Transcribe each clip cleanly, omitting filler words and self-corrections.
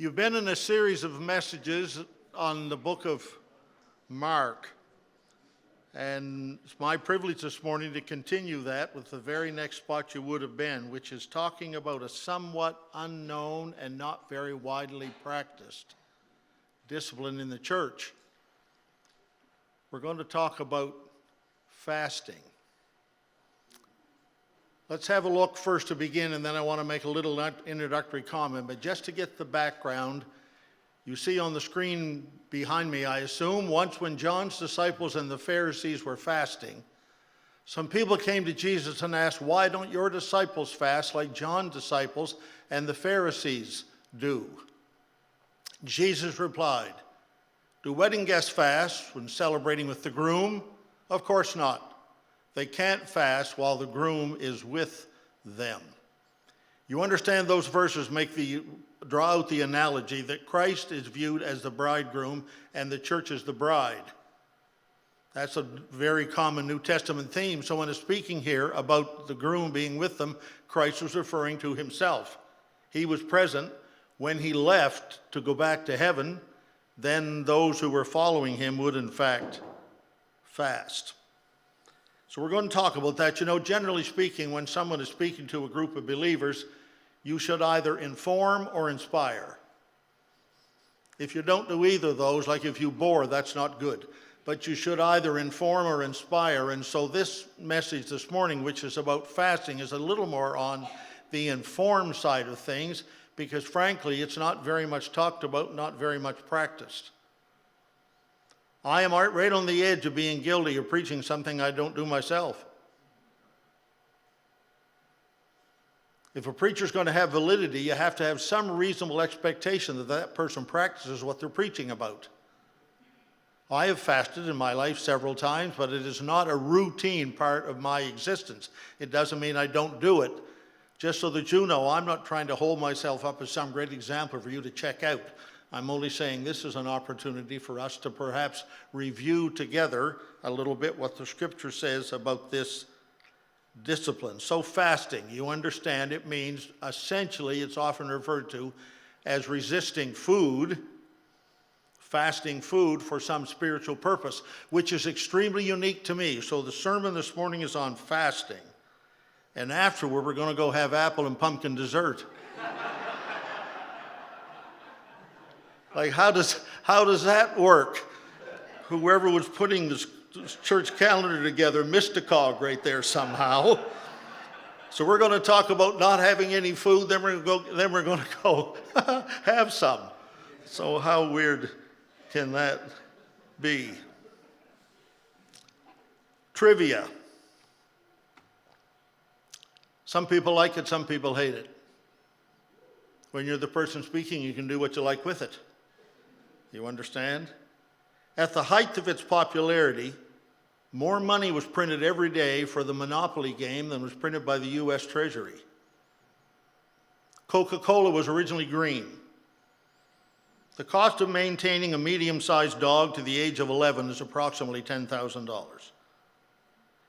You've been in a series of messages on the book of Mark, and it's my privilege this morning to continue that with the very next spot you would have been, which is talking about a somewhat unknown and not very widely practiced discipline in the church. We're going to talk about fasting. Let's have a look first to begin, and then I want to make a little introductory comment. But just to get the background, you see on the screen behind me, I assume, once when John's disciples and the Pharisees were fasting, some people came to Jesus and asked, "Why don't your disciples fast like John's disciples and the Pharisees do?" Jesus replied, "Do wedding guests fast when celebrating with the groom? Of course not. They can't fast while the groom is with them." You understand those verses draw out the analogy that Christ is viewed as the bridegroom and the church is the bride. That's a very common New Testament theme. So when it's speaking here about the groom being with them, Christ was referring to himself. He was present when he left to go back to heaven. Then those who were following him would in fact fast. So we're going to talk about that. You know, generally speaking, when someone is speaking to a group of believers, you should either inform or inspire. If you don't do either of those, like if you bore, that's not good. But you should either inform or inspire. And so this message this morning, which is about fasting, is a little more on the informed side of things, because frankly, it's not very much talked about, not very much practiced. I am right on the edge of being guilty of preaching something I don't do myself. If a preacher's going to have validity, you have to have some reasonable expectation that that person practices what they're preaching about. I have fasted in my life several times, but it is not a routine part of my existence. It doesn't mean I don't do it. Just so that you know, I'm not trying to hold myself up as some great example for you to check out. I'm only saying this is an opportunity for us to perhaps review together a little bit what the scripture says about this discipline. So fasting, you understand, it means essentially, it's often referred to as resisting food, fasting food for some spiritual purpose, which is extremely unique to me. So the sermon this morning is on fasting. And afterward, we're going to go have apple and pumpkin dessert. Like, how does that work? Whoever was putting this church calendar together missed a cog right there somehow. So we're going to talk about not having any food, then we're going to go have some. So how weird can that be? Trivia. Some people like it, some people hate it. When you're the person speaking, you can do what you like with it. You understand? At the height of its popularity, more money was printed every day for the Monopoly game than was printed by the U.S. Treasury. Coca-Cola was originally green. The cost of maintaining a medium-sized dog to the age of 11 is approximately $10,000.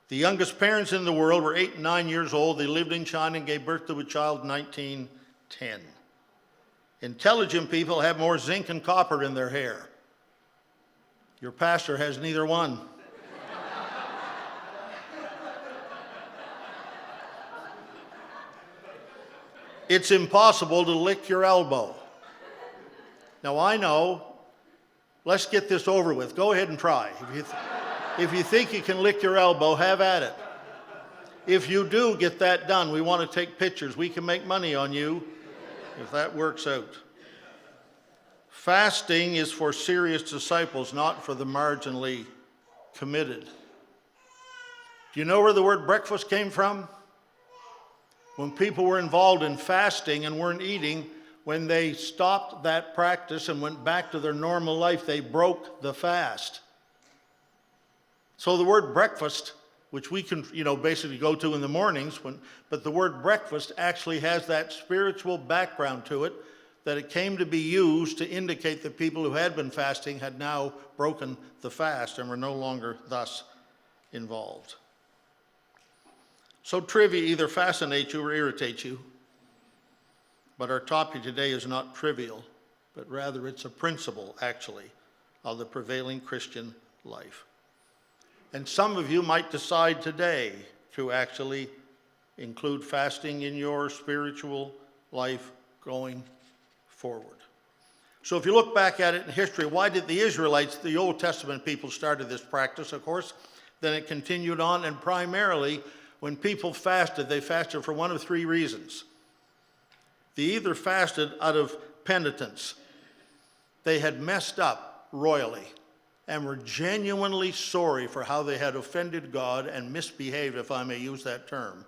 The youngest parents in the world were 8 and 9 years old. They lived in China and gave birth to a child in 1910. Intelligent people have more zinc and copper in their hair. Your pastor has neither one. It's impossible to lick your elbow. Now I know, let's get this over with. Go ahead and try. If you think you can lick your elbow, have at it. If you do get that done, we want to take pictures. We can make money on you if that works out. Fasting is for serious disciples, not for the marginally committed. Do you know where the word breakfast came from? When people were involved in fasting and weren't eating, when they stopped that practice and went back to their normal life, they broke the fast. So the word breakfast, which we can, basically go to in the mornings, but the word breakfast actually has that spiritual background to it, that it came to be used to indicate that people who had been fasting had now broken the fast and were no longer thus involved. So trivia either fascinates you or irritates you, but our topic today is not trivial. but rather it's a principle, actually, of the prevailing Christian life. And some of you might decide today to actually include fasting in your spiritual life going forward. So if you look back at it in history, why did the Israelites, the Old Testament people, started this practice, of course? Then it continued on, and primarily when people fasted, they fasted for one of three reasons. They either fasted out of penitence. They had messed up royally and were genuinely sorry for how they had offended God and misbehaved, if I may use that term.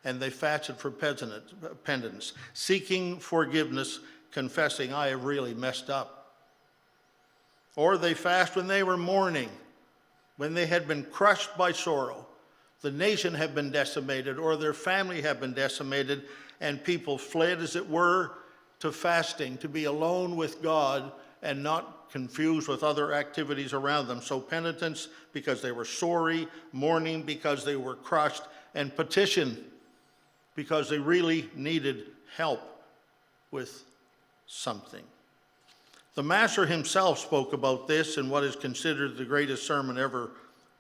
And they fasted for penitence, seeking forgiveness, confessing, I have really messed up. Or they fast when they were mourning, when they had been crushed by sorrow. The nation had been decimated, or their family had been decimated, and people fled, as it were, to fasting, to be alone with God and not confused with other activities around them. So penitence because they were sorry, mourning because they were crushed, and petition because they really needed help with something. The Master himself spoke about this in what is considered the greatest sermon ever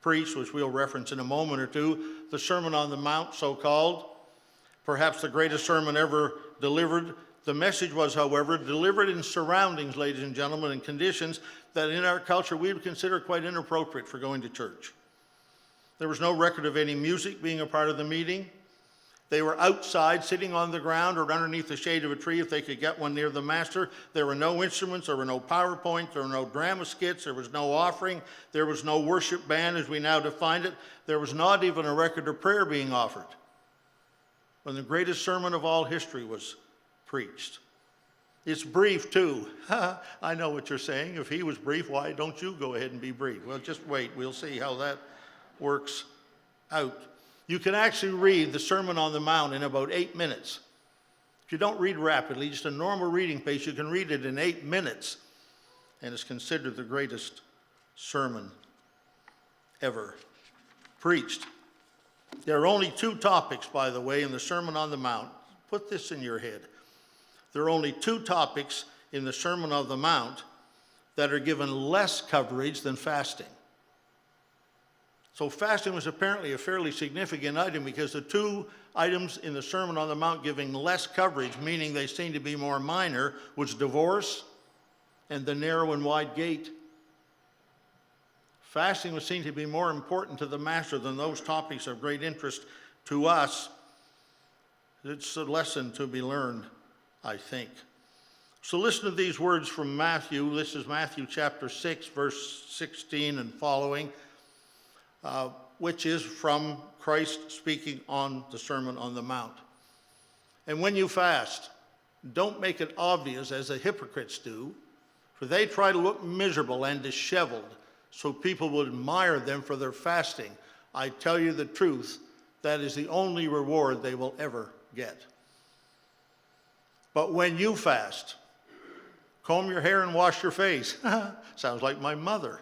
preached, which we'll reference in a moment or two, the Sermon on the Mount, so-called, perhaps the greatest sermon ever delivered. The message was, however, delivered in surroundings, ladies and gentlemen, and conditions that in our culture we would consider quite inappropriate for going to church. There was no record of any music being a part of the meeting. They were outside, sitting on the ground or underneath the shade of a tree if they could get one near the Master. There were no instruments, there were no PowerPoints, there were no drama skits, there was no offering, there was no worship band as we now define it. There was not even a record of prayer being offered when the greatest sermon of all history was preached. It's brief too. I know what you're saying. If he was brief, why don't you go ahead and be brief? Well, just wait. We'll see how that works out. You can actually read the Sermon on the Mount in about 8 minutes. If you don't read rapidly, just a normal reading pace, you can read it in 8 minutes, and it's considered the greatest sermon ever preached. There are only two topics, by the way, in the Sermon on the Mount. Put this in your head. There are only two topics in the Sermon on the Mount that are given less coverage than fasting. So fasting was apparently a fairly significant item because the two items in the Sermon on the Mount giving less coverage, meaning they seem to be more minor, was divorce and the narrow and wide gate. Fasting was seen to be more important to the Master than those topics of great interest to us. It's a lesson to be learned, I think. So listen to these words from Matthew. This is Matthew chapter 6, verse 16 and following. Which is from Christ speaking on the Sermon on the Mount. And when you fast, don't make it obvious as the hypocrites do, for they try to look miserable and disheveled so people will admire them for their fasting. I tell you the truth, that is the only reward they will ever get. But when you fast, comb your hair and wash your face. Sounds like my mother.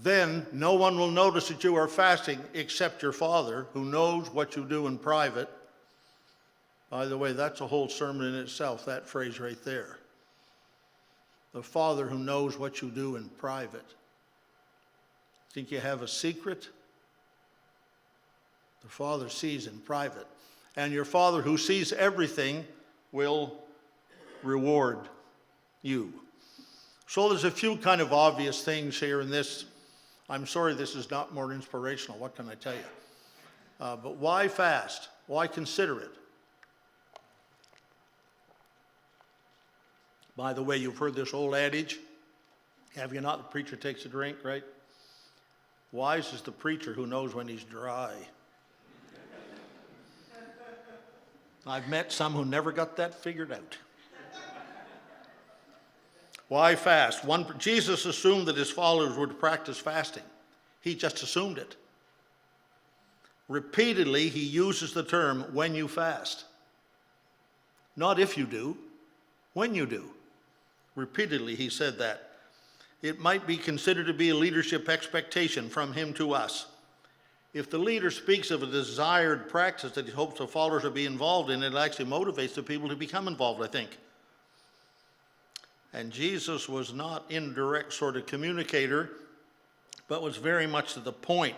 Then no one will notice that you are fasting except your Father, who knows what you do in private. By the way, that's a whole sermon in itself, that phrase right there. The Father who knows what you do in private. Think you have a secret? The Father sees in private. And your Father who sees everything will reward you. So there's a few kind of obvious things here in this. I'm sorry this is not more inspirational. What can I tell you? But why fast? Why consider it? By the way, you've heard this old adage. Have you not? The preacher takes a drink, right? Wise is the preacher who knows when he's dry. I've met some who never got that figured out. Why fast? Jesus assumed that his followers would practice fasting. He just assumed it. Repeatedly, he uses the term, when you fast. Not if you do, when you do. Repeatedly, he said that. It might be considered to be a leadership expectation from him to us. If the leader speaks of a desired practice that he hopes the followers will be involved in, it actually motivates the people to become involved, I think. And Jesus was not indirect sort of communicator, but was very much to the point.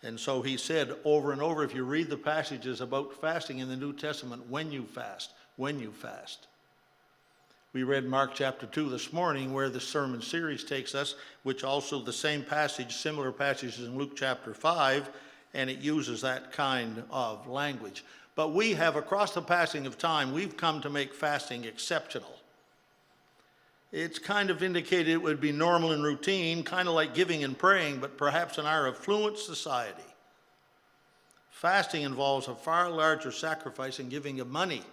And so he said over and over, if you read the passages about fasting in the New Testament, when you fast, when you fast. We read Mark chapter 2 this morning, where the sermon series takes us, which also the same passage, similar passages in Luke chapter 5, and it uses that kind of language. But we have, across the passing of time, we've come to make fasting exceptional. It's kind of indicated it would be normal and routine, kind of like giving and praying, but perhaps in our affluent society, fasting involves a far larger sacrifice in giving of money.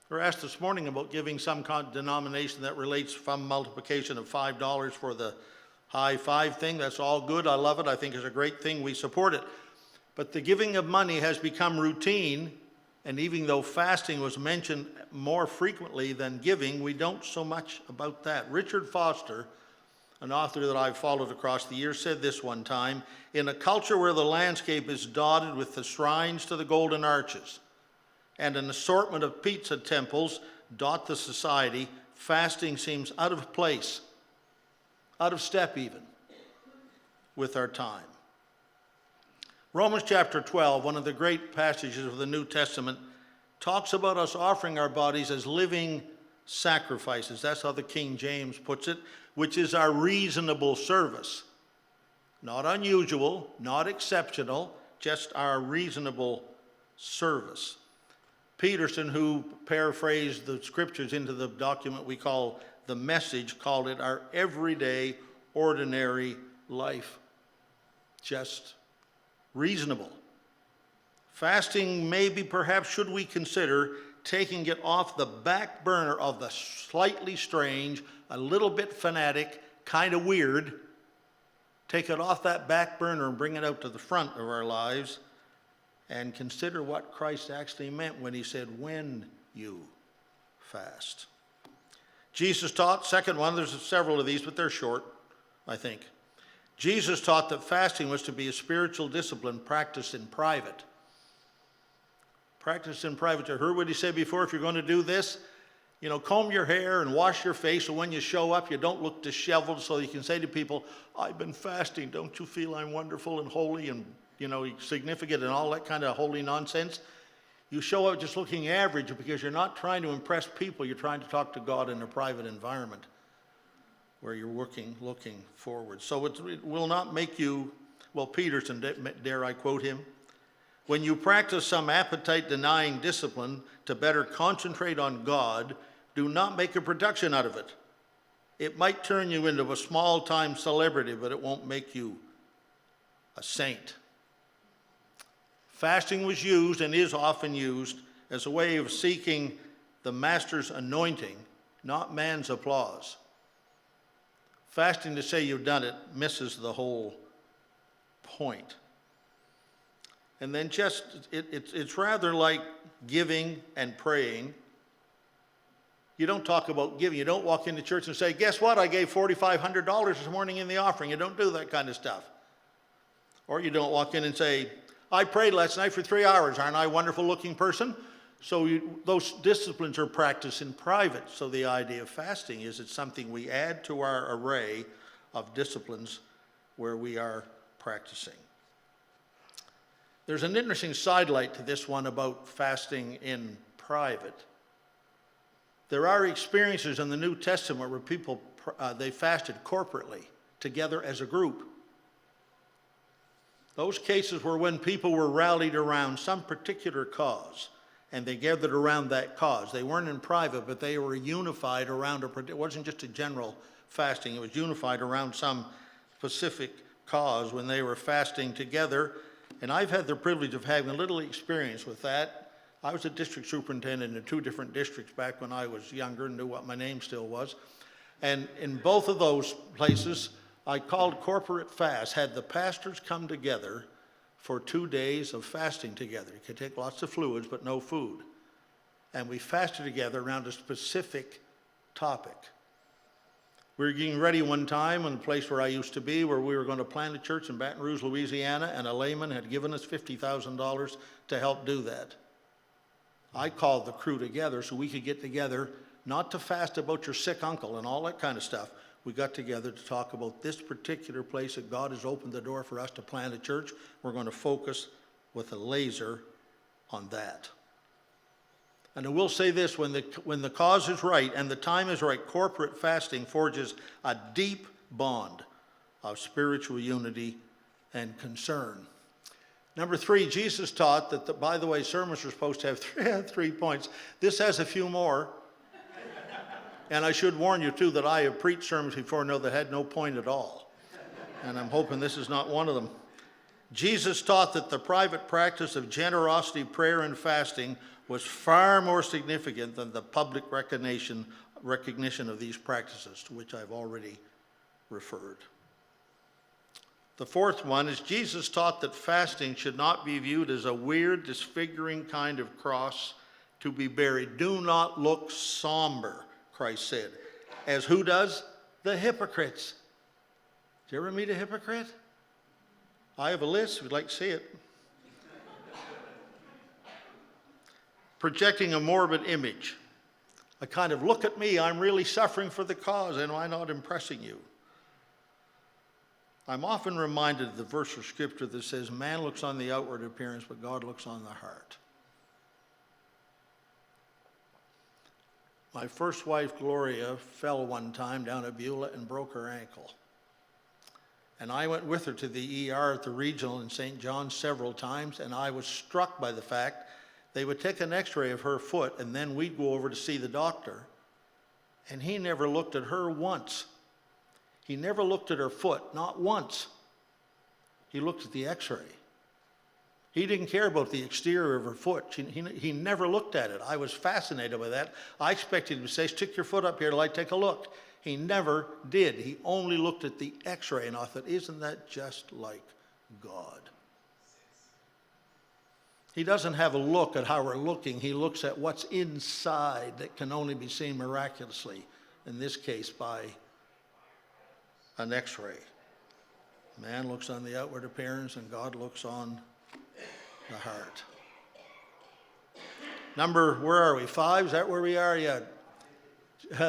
We were asked this morning about giving some denomination that relates from multiplication of $5 for the high five thing. That's all good. I love it. I think it's a great thing. We support it. But the giving of money has become routine, and even though fasting was mentioned more frequently than giving, we don't so much about that. Richard Foster, an author that I've followed across the years, said this one time: in a culture where the landscape is dotted with the shrines to the golden arches and an assortment of pizza temples dot the society, fasting seems out of place, out of step even, with our time. Romans chapter 12, one of the great passages of the New Testament, talks about us offering our bodies as living sacrifices. That's how the King James puts it, which is our reasonable service. Not unusual, not exceptional, just our reasonable service. Peterson, who paraphrased the scriptures into the document we call the Message, called it our everyday, ordinary life. Just reasonable. Fasting, maybe, perhaps, should we consider taking it off the back burner of the slightly strange, a little bit fanatic, kind of weird. Take it off that back burner and bring it out to the front of our lives and consider what Christ actually meant when he said, when you fast. Jesus taught, second one, there's several of these, but they're short, I think. Jesus taught that fasting was to be a spiritual discipline practiced in private. Practice in private. You heard what he said before? If you're going to do this, comb your hair and wash your face, so when you show up, you don't look disheveled, so you can say to people, I've been fasting. Don't you feel I'm wonderful and holy and, significant and all that kind of holy nonsense? You show up just looking average because you're not trying to impress people. You're trying to talk to God in a private environment where you're looking forward. So it will not make you, Peterson, dare I quote him, when you practice some appetite-denying discipline to better concentrate on God, do not make a production out of it. It might turn you into a small-time celebrity, but it won't make you a saint. Fasting was used and is often used as a way of seeking the Master's anointing, not man's applause. Fasting to say you've done it misses the whole point. And then it's rather like giving and praying. You don't talk about giving. You don't walk into church and say, guess what? I gave $4,500 this morning in the offering. You don't do that kind of stuff. Or you don't walk in and say, I prayed last night for 3 hours. Aren't I a wonderful looking person? So those disciplines are practiced in private. So the idea of fasting is it's something we add to our array of disciplines where we are practicing. There's an interesting sidelight to this one about fasting in private. There are experiences in the New Testament where people, they fasted corporately, together as a group. Those cases were when people were rallied around some particular cause, and they gathered around that cause. They weren't in private, but they were unified around it wasn't just a general fasting. It was unified around some specific cause when they were fasting together. And I've had the privilege of having a little experience with that. I was a district superintendent in 2 different districts back when I was younger and knew what my name still was. And in both of those places, I called corporate fast, had the pastors come together for 2 days of fasting together. You could take lots of fluids, but no food. And we fasted together around a specific topic. We were getting ready one time in the place where I used to be, where we were going to plant a church in Baton Rouge, Louisiana, and a layman had given us $50,000 to help do that. I called the crew together so we could get together not to fast about your sick uncle and all that kind of stuff. We got together to talk about this particular place that God has opened the door for us to plant a church. We're going to focus with a laser on that. And I will say this, when the cause is right and the time is right, corporate fasting forges a deep bond of spiritual unity and concern. Number 3, Jesus taught that, by the way, sermons are supposed to have three points. This has a few more. And I should warn you, too, that I have preached sermons before that had no point at all. And I'm hoping this is not one of them. Jesus taught that the private practice of generosity, prayer, and fasting was far more significant than the public recognition of these practices, to which I've already referred. The 4th one is Jesus taught that fasting should not be viewed as a weird, disfiguring kind of cross to be buried. Do not look somber, Christ said. As who does? The hypocrites. Did you ever meet a hypocrite? I have a list if you'd like to see it. Projecting a morbid image. A kind of, look at me, I'm really suffering for the cause, and I'm not impressing you. I'm often reminded of the verse of Scripture that says, man looks on the outward appearance, but God looks on the heart. My first wife, Gloria, fell one time down at Beulah and broke her ankle. And I went with her to the ER at the regional in St. John's several times, and I was struck by the fact they would take an x-ray of her foot, and then we'd go over to see the doctor. And he never looked at her once. He never looked at her foot, not once. He looked at the x-ray. He didn't care about the exterior of her foot. He never looked at it. I was fascinated by that. I expected him to say, stick your foot up here till I take a look. He never did. He only looked at the x-ray, and I thought, isn't that just like God? He doesn't have a look at how we're looking. He looks at what's inside that can only be seen miraculously, in this case by an x-ray. Man looks on the outward appearance, and God looks on the heart. Where are we? 5? Is that where we are? Yeah.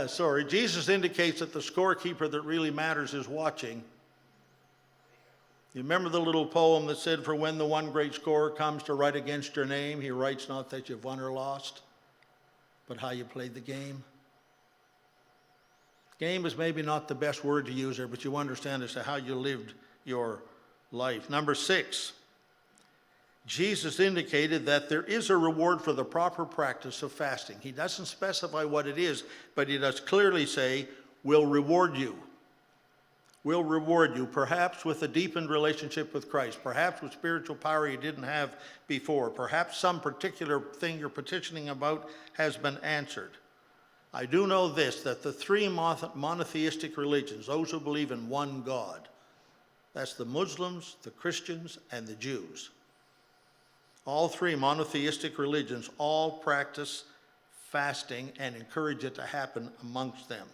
Sorry. Jesus indicates that the scorekeeper that really matters is watching. You remember the little poem that said, for when the one great scorer comes to write against your name, he writes not that you've won or lost, but how you played the game. Game is maybe not the best word to use there, but you understand as to how you lived your life. Number 6, Jesus indicated that there is a reward for the proper practice of fasting. He doesn't specify what it is, but he does clearly say, we'll reward you. We'll reward you, perhaps with a deepened relationship with Christ, perhaps with spiritual power you didn't have before, perhaps some particular thing you're petitioning about has been answered. I do know this, that the 3 monotheistic religions, those who believe in one God, that's the Muslims, the Christians, and the Jews. All 3 monotheistic religions all practice fasting and encourage it to happen amongst them.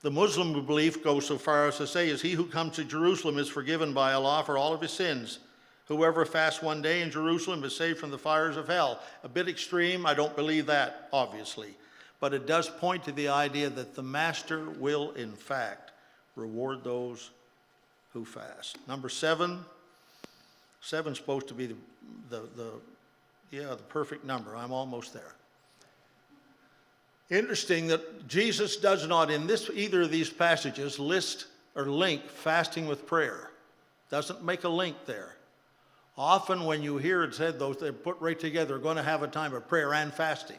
The Muslim belief goes so far as to say, is he who comes to Jerusalem is forgiven by Allah for all of his sins. Whoever fasts one day in Jerusalem is saved from the fires of hell. A bit extreme, I don't believe that, obviously. But it does point to the idea that the Master will, in fact, reward those who fast. Number 7. 7's supposed to be the perfect number. I'm almost there. Interesting that Jesus does not in either of these passages list or link fasting with prayer. Doesn't make a link there. Often when you hear it said, those they're put right together, are going to have a time of prayer and fasting.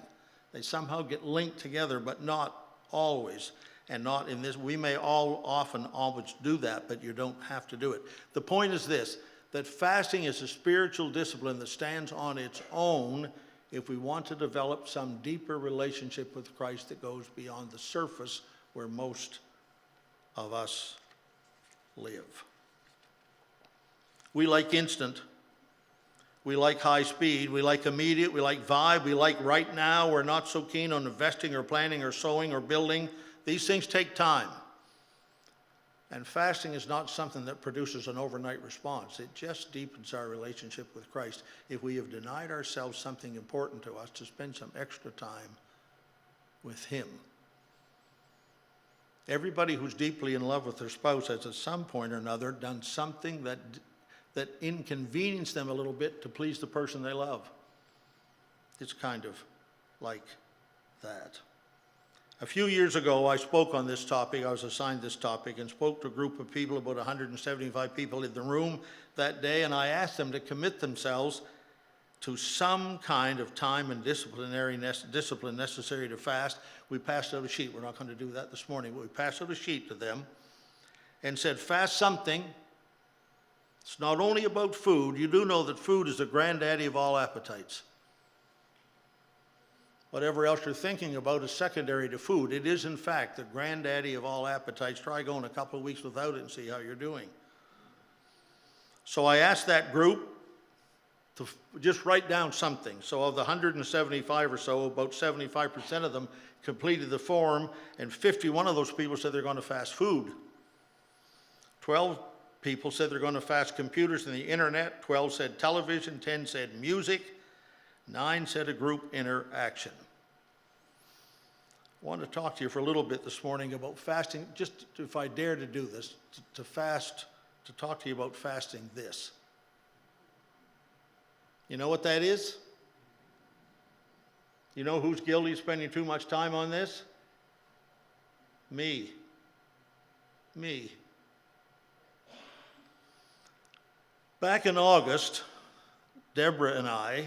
They somehow get linked together, but not always. And not in this. We may often always do that, but you don't have to do it. The point is this, that fasting is a spiritual discipline that stands on its own if we want to develop some deeper relationship with Christ that goes beyond the surface where most of us live. We like instant. We like high speed. We like immediate. We like vibe. We like right now. We're not so keen on investing or planning or sowing or building. These things take time. And fasting is not something that produces an overnight response. It just deepens our relationship with Christ if we have denied ourselves something important to us to spend some extra time with him. Everybody who's deeply in love with their spouse has at some point or another done something that inconvenienced them a little bit to please the person they love. It's kind of like that. A few years ago, I spoke on this topic. I was assigned this topic and spoke to a group of people, about 175 people in the room that day, and I asked them to commit themselves to some kind of time and discipline necessary to fast. We passed out a sheet. We're not going to do that this morning, but we passed out a sheet to them and said, fast something. It's not only about food. You do know that food is the granddaddy of all appetites. Whatever else you're thinking about is secondary to food. It is, in fact, the granddaddy of all appetites. Try going a couple of weeks without it and see how you're doing. So I asked that group to just write down something. So of the 175 or so, about 75% of them completed the form, and 51 of those people said they're going to fast food. 12 people said they're going to fast computers and the internet. 12 said television. 10 said music. 9 said a group interaction. I want to talk to you for a little bit this morning about fasting, just if I dare to do this, to fast, to talk to you about fasting this. You know what that is? You know who's guilty of spending too much time on this? Me. Me. Back in August, Deborah and I,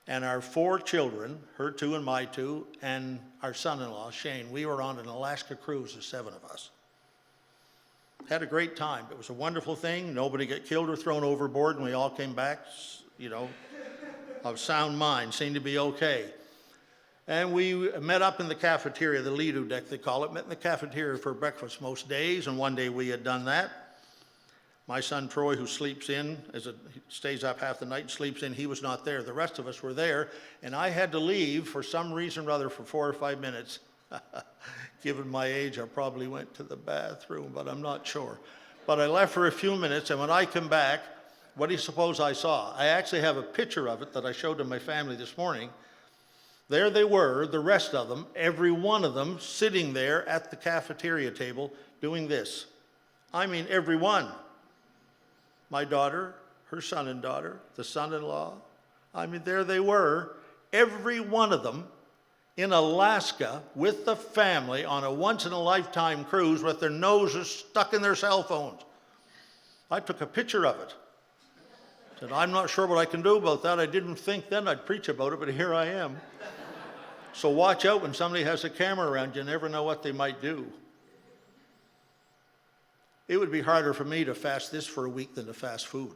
and our 4 children, her 2 and my 2, and our son-in-law, Shane, we were on an Alaska cruise, the 7 of us. Had a great time. It was a wonderful thing. Nobody got killed or thrown overboard, and we all came back, of sound mind, seemed to be okay. And we met up in the cafeteria, the Lido deck they call it, met in the cafeteria for breakfast most days, and one day we had done that. My son Troy, who sleeps in, he stays up half the night and sleeps in, he was not there. The rest of us were there, and I had to leave for some reason or other for 4 or 5 minutes. Given my age, I probably went to the bathroom, but I'm not sure. But I left for a few minutes, and when I come back, what do you suppose I saw? I actually have a picture of it that I showed to my family this morning. There they were, the rest of them, every one of them, sitting there at the cafeteria table doing this. I mean, every one. My daughter, her son and daughter, the son-in-law. I mean, there they were, every one of them in Alaska with the family on a once-in-a-lifetime cruise with their noses stuck in their cell phones. I took a picture of it. Said, I'm not sure what I can do about that. I didn't think then I'd preach about it, but here I am. So watch out when somebody has a camera around. You never know what they might do. It would be harder for me to fast this for a week than to fast food.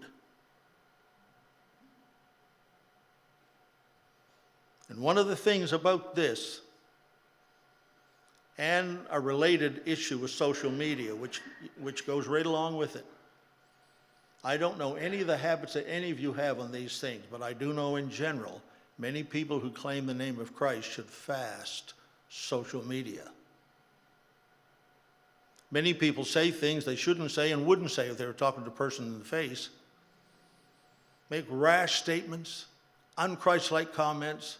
And one of the things about this, and a related issue with social media, which goes right along with it. I don't know any of the habits that any of you have on these things, but I do know in general, many people who claim the name of Christ should fast social media. Many people say things they shouldn't say and wouldn't say if they were talking to a person in the face. Make rash statements, unchristlike comments,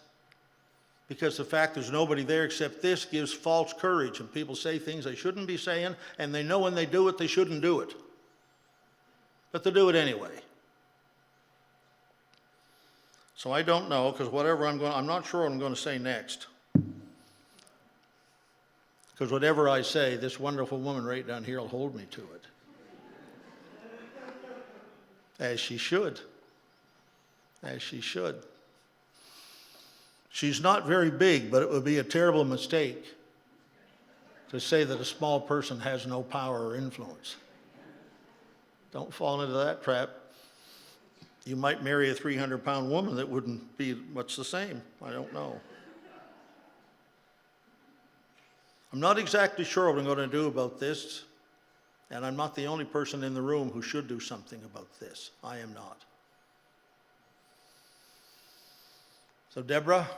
because the fact there's nobody there except this gives false courage, and people say things they shouldn't be saying, and they know when they do it, they shouldn't do it. But they do it anyway. So I don't know, because I'm not sure what I'm going to say next. Because whatever I say, this wonderful woman right down here will hold me to it. As she should. As she should. She's not very big, but it would be a terrible mistake to say that a small person has no power or influence. Don't fall into that trap. You might marry a 300-pound woman that wouldn't be much the same. I don't know. I'm not exactly sure what I'm going to do about this, and I'm not the only person in the room who should do something about this. I am not. So, Deborah,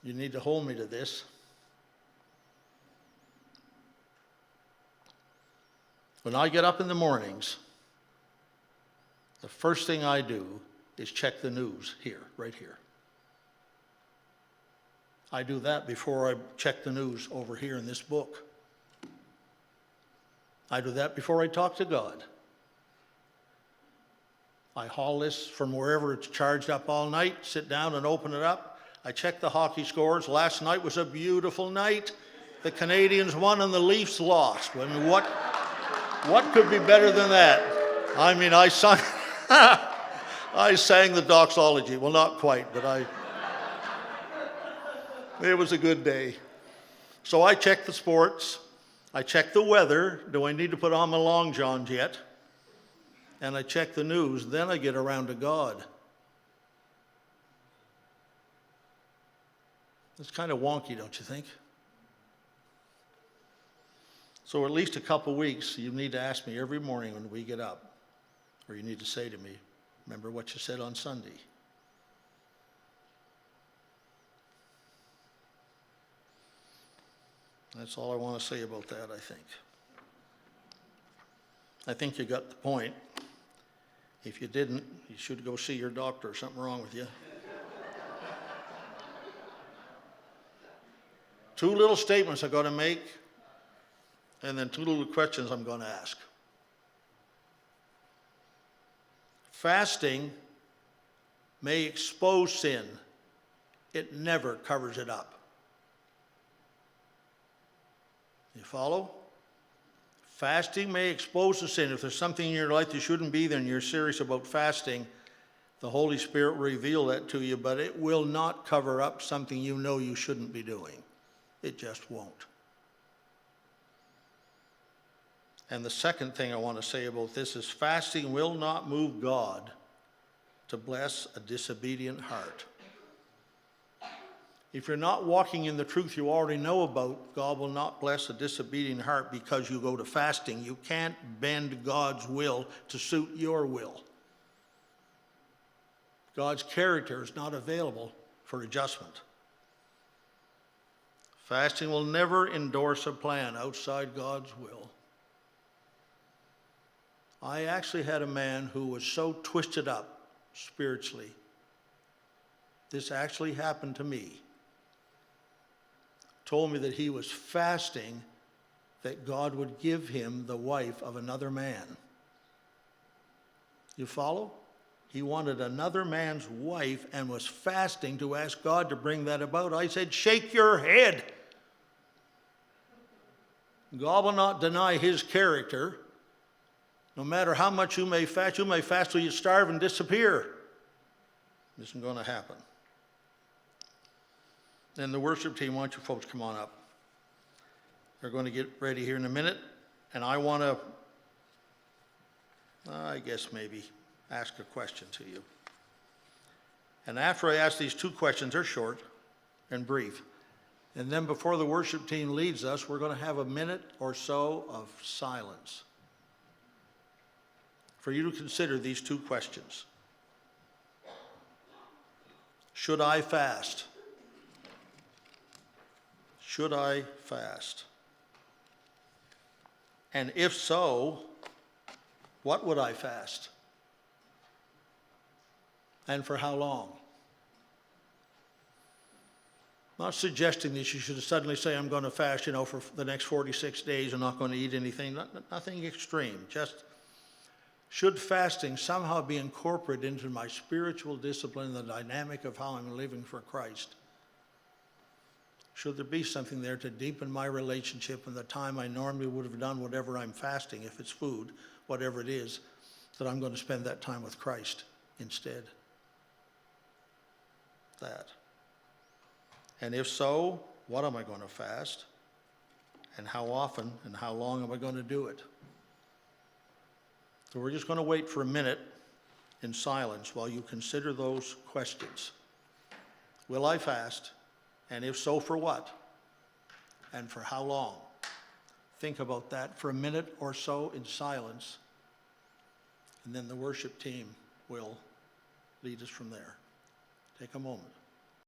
you need to hold me to this. When I get up in the mornings, the first thing I do is check the news here, right here. I do that before I check the news over here in this book. I do that before I talk to God. I haul this from wherever it's charged up all night, sit down and open it up. I check the hockey scores. Last night was a beautiful night. The Canadians won and the Leafs lost. I mean, what could be better than that? I mean, I sang the doxology. Well, not quite, but it was a good day. So I check the sports. I check the weather. Do I need to put on my long johns yet? And I check the news. Then I get around to God. It's kind of wonky, don't you think? So at least a couple weeks, you need to ask me every morning when we get up, or you need to say to me, remember what you said on Sunday. That's all I want to say about that, I think. I think you got the point. If you didn't, you should go see your doctor. Something wrong with you. Two little statements I'm going to make, and then two little questions I'm going to ask. Fasting may expose sin. It never covers it up. You follow? Fasting may expose the sin. If there's something in your life that shouldn't be there and you're serious about fasting, the Holy Spirit will reveal that to you, but it will not cover up something you know you shouldn't be doing. It just won't. And the second thing I want to say about this is fasting will not move God to bless a disobedient heart. If you're not walking in the truth you already know about, God will not bless a disobedient heart because you go to fasting. You can't bend God's will to suit your will. God's character is not available for adjustment. Fasting will never endorse a plan outside God's will. I actually had a man who was so twisted up spiritually. This actually happened to me. Told me that he was fasting that God would give him the wife of another man. You follow? He wanted another man's wife and was fasting to ask God to bring that about. I said, shake your head. God will not deny his character. No matter how much you may fast till you starve and disappear. This isn't going to happen. And the worship team, why don't you folks come on up? They're going to get ready here in a minute. And I want to, I guess maybe, ask a question to you. And after I ask these two questions, they're short and brief. And then before the worship team leads us, we're going to have a minute or so of silence for you to consider these two questions. Should I fast? Should I fast? And if so, what would I fast? And for how long? Not suggesting that you should suddenly say, I'm going to fast, for the next 46 days and not going to eat anything. Nothing extreme. Just, should fasting somehow be incorporated into my spiritual discipline, the dynamic of how I'm living for Christ? Should there be something there to deepen my relationship in the time I normally would have done whatever I'm fasting, if it's food, whatever it is, that I'm going to spend that time with Christ instead? That. And if so, what am I going to fast? And how often and how long am I going to do it? So we're just going to wait for a minute in silence while you consider those questions. Will I fast? And if so, for what? And for how long? Think about that for a minute or so in silence. And then the worship team will lead us from there. Take a moment.